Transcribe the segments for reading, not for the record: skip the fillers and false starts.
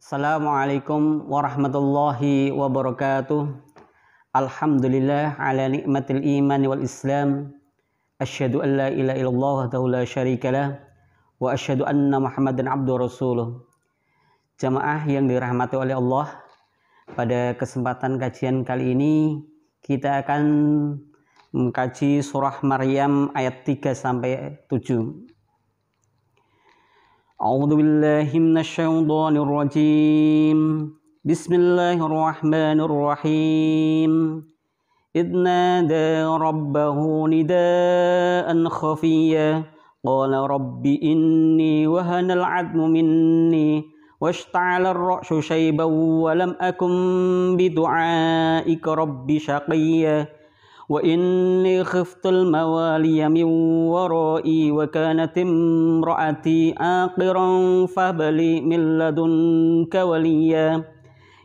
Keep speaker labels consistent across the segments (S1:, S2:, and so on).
S1: Assalamualaikum warahmatullahi wabarakatuh. Alhamdulillah ala nikmatil iman wal islam. Asyhadu an la ilaha illallah wahdahu la syarikalah wa asyhadu anna Muhammadan abduhu rasuluh. Jamaah yang dirahmati oleh Allah, pada kesempatan kajian kali ini kita akan mengkaji surah Maryam ayat 3 sampai 7. A'udzu billahi minasyaitonir rajim. Bismillahirrahmanirrahim. Idna nada rabbahu nidaan khafiyya qala rabbi inni wahanal 'admu minni washta'ala ar-ra'su shayban wa lam akum bidu'aika rabbi shaqiyya wa inni khiftul mawaliya min warai wa kanat imraati aqiran fabli min ladunka waliya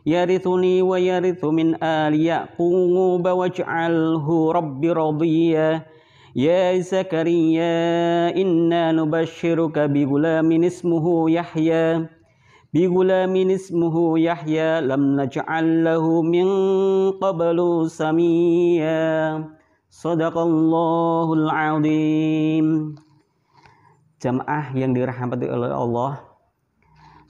S1: yarithuni wa yarithu min ali yaqub waj'alhu rabbi radiya ya Zakaria inna nubashshiruka bi ghulamin ismuhu Yahya lam naj'al lahu min qablu samiyya. Shadaqallahul azim. Jamaah yang dirahmati oleh Allah,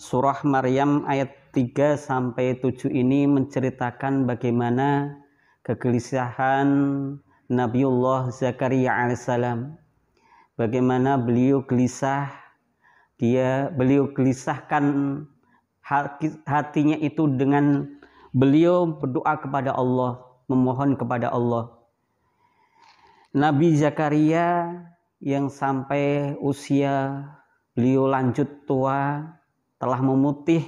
S1: surah Maryam ayat 3 sampai 7 ini menceritakan bagaimana kegelisahan Nabiullah Zakaria alaihissalam. Bagaimana beliau gelisahkan hatinya itu dengan beliau berdoa kepada Allah, memohon kepada Allah. Nabi Zakaria yang sampai usia beliau lanjut tua, telah memutih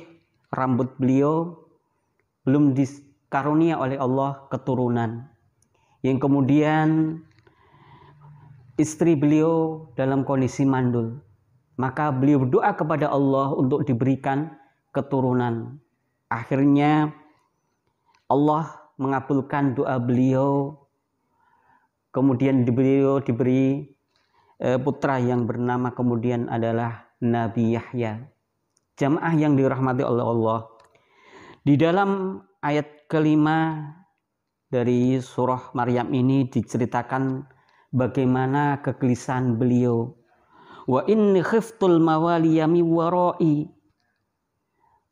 S1: rambut beliau, belum dikarunia oleh Allah keturunan. Yang kemudian istri beliau dalam kondisi mandul. Maka beliau berdoa kepada Allah untuk diberikan keturunan. Akhirnya Allah mengabulkan doa beliau. Kemudian beliau diberi putra yang bernama kemudian adalah Nabi Yahya. Jamaah yang dirahmati oleh Allah, di dalam ayat kelima dari surah Maryam ini diceritakan bagaimana kegelisahan beliau. Wa inni khiftul mawaliya min warai.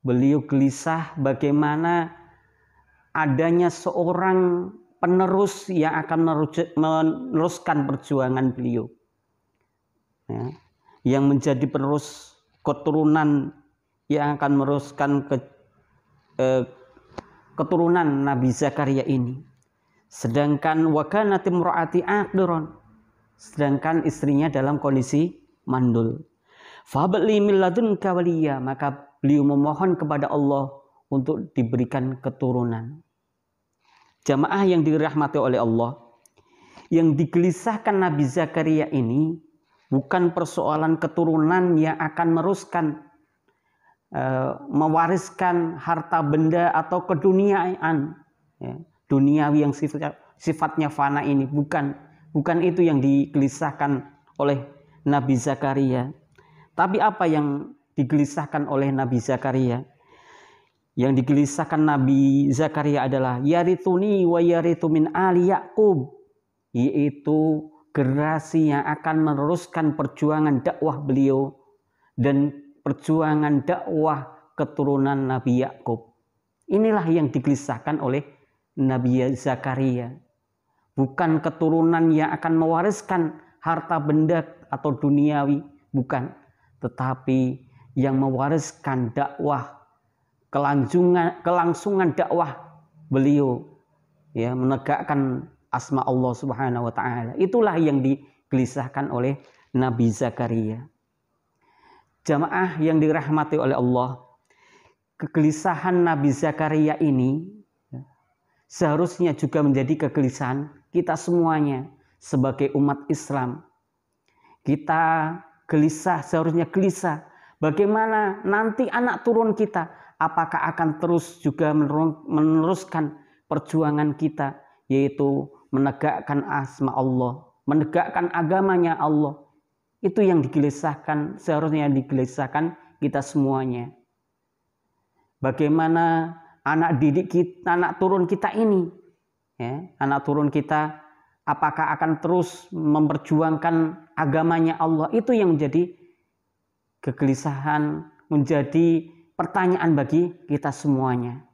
S1: Beliau gelisah bagaimana adanya seorang penerus yang akan meneruskan perjuangan beliau, ya, yang menjadi penerus keturunan yang akan meneruskan keturunan Nabi Zakaria ini. Sedangkan wa kanat imraati aqiran, sedangkan istrinya dalam kondisi mandul. Fabli min ladunka waliya, maka beliau memohon kepada Allah untuk diberikan keturunan. Jamaah yang dirahmati oleh Allah, yang digelisahkan Nabi Zakaria ini bukan persoalan keturunan yang akan mewariskan harta benda atau keduniaan, ya, duniawi yang sifatnya fana ini, bukan itu yang digelisahkan oleh Nabi Zakaria. Tapi apa yang digelisahkan oleh Nabi Zakaria? Yang digelisahkan Nabi Zakaria adalah yarithuni wa yarithu min ali Yaqub, yaitu generasi yang akan meneruskan perjuangan dakwah beliau dan perjuangan dakwah keturunan Nabi Yaqub. Inilah yang digelisahkan oleh Nabi Zakaria. Bukan keturunan yang akan mewariskan harta benda atau duniawi, bukan. Tetapi yang mewariskan dakwah, kelangsungan dakwah beliau, ya, menegakkan asma Allah Subhanahu wa taala. Itulah yang digelisahkan oleh Nabi Zakaria. Jamaah yang dirahmati oleh Allah, kegelisahan Nabi Zakaria ini seharusnya juga menjadi kegelisahan kita semuanya sebagai umat Islam. Kita seharusnya gelisah bagaimana nanti anak turun kita, apakah akan terus juga meneruskan perjuangan kita, yaitu menegakkan asma Allah, menegakkan agamanya Allah. Itu yang digelisahkan, seharusnya digelisahkan kita semuanya. bagaimana anak didik kita, anak turun kita ini, ya, anak turun kita apakah akan terus memperjuangkan agamanya Allah, itu yang menjadi kegelisahan, menjadi pertanyaan bagi kita semuanya.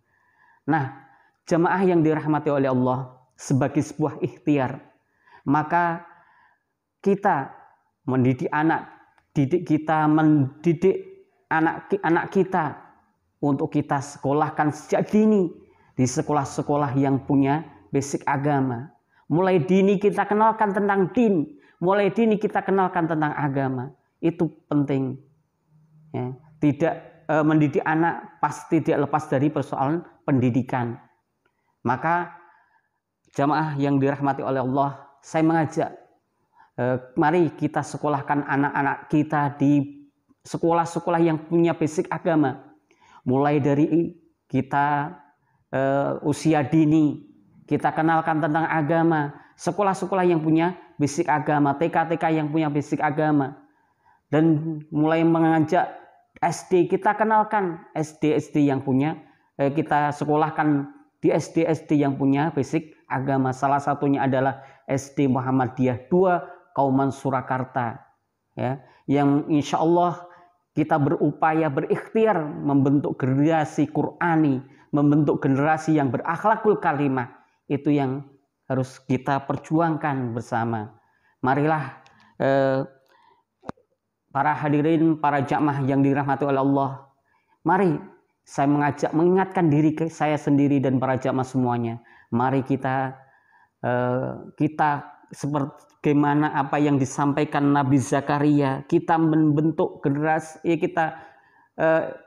S1: Nah, jamaah yang dirahmati oleh Allah, sebagai sebuah ikhtiar, maka kita mendidik anak didik kita, mendidik anak kita untuk kita sekolahkan sejak dini di sekolah-sekolah yang punya basic agama. Mulai dini kita kenalkan tentang din, mulai dini kita kenalkan tentang agama. Itu penting. Ya, tidak mendidik anak pasti tidak lepas dari persoalan pendidikan. Maka jamaah yang dirahmati oleh Allah, saya mengajak, mari kita sekolahkan anak-anak kita di sekolah-sekolah yang punya basic agama. Mulai dari kita usia dini, kita kenalkan tentang agama. Sekolah-sekolah yang punya basic agama, TK-TK yang punya basic agama. Dan mulai mengajak SD, kita kenalkan SD-SD yang punya, kita sekolahkan di SD-SD yang punya basic agama. Salah satunya adalah SD Muhammadiyah 2 Kauman Surakarta, ya, yang insya Allah kita berupaya berikhtiar membentuk generasi Qur'ani, membentuk generasi yang berakhlakul karimah. Itu yang harus kita perjuangkan bersama. Marilah para hadirin, para jamaah yang dirahmati oleh Allah, mari saya mengajak, mengingatkan diri saya sendiri dan para jamaah semuanya. Mari kita sebagaimana apa yang disampaikan Nabi Zakaria, kita membentuk generasi, kita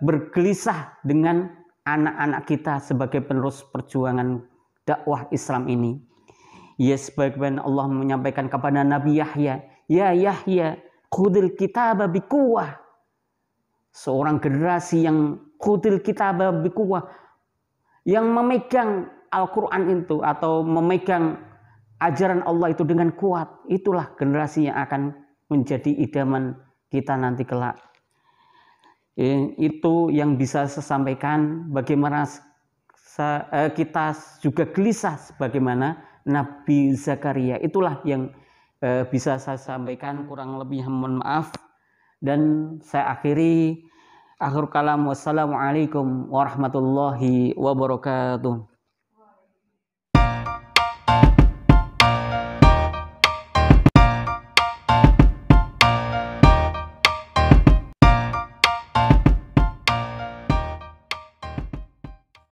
S1: bergelisah dengan anak-anak kita sebagai penerus perjuangan dakwah Islam ini. Ya, sebagaimana Allah menyampaikan kepada Nabi Yahya, ya Yahya, khudil kitaba biquwwah. Seorang generasi yang khudil kitaba biquwwah, yang memegang Al-Quran itu atau memegang ajaran Allah itu dengan kuat. Itulah generasi yang akan menjadi idaman kita nanti kelak. Itu yang bisa saya sampaikan. Bagaimana kita juga gelisah sebagaimana Nabi Zakaria. Itulah yang bisa saya sampaikan, kurang lebih mohon maaf. Dan saya akhiri, akhir kalam, wassalamualaikum warahmatullahi wabarakatuh.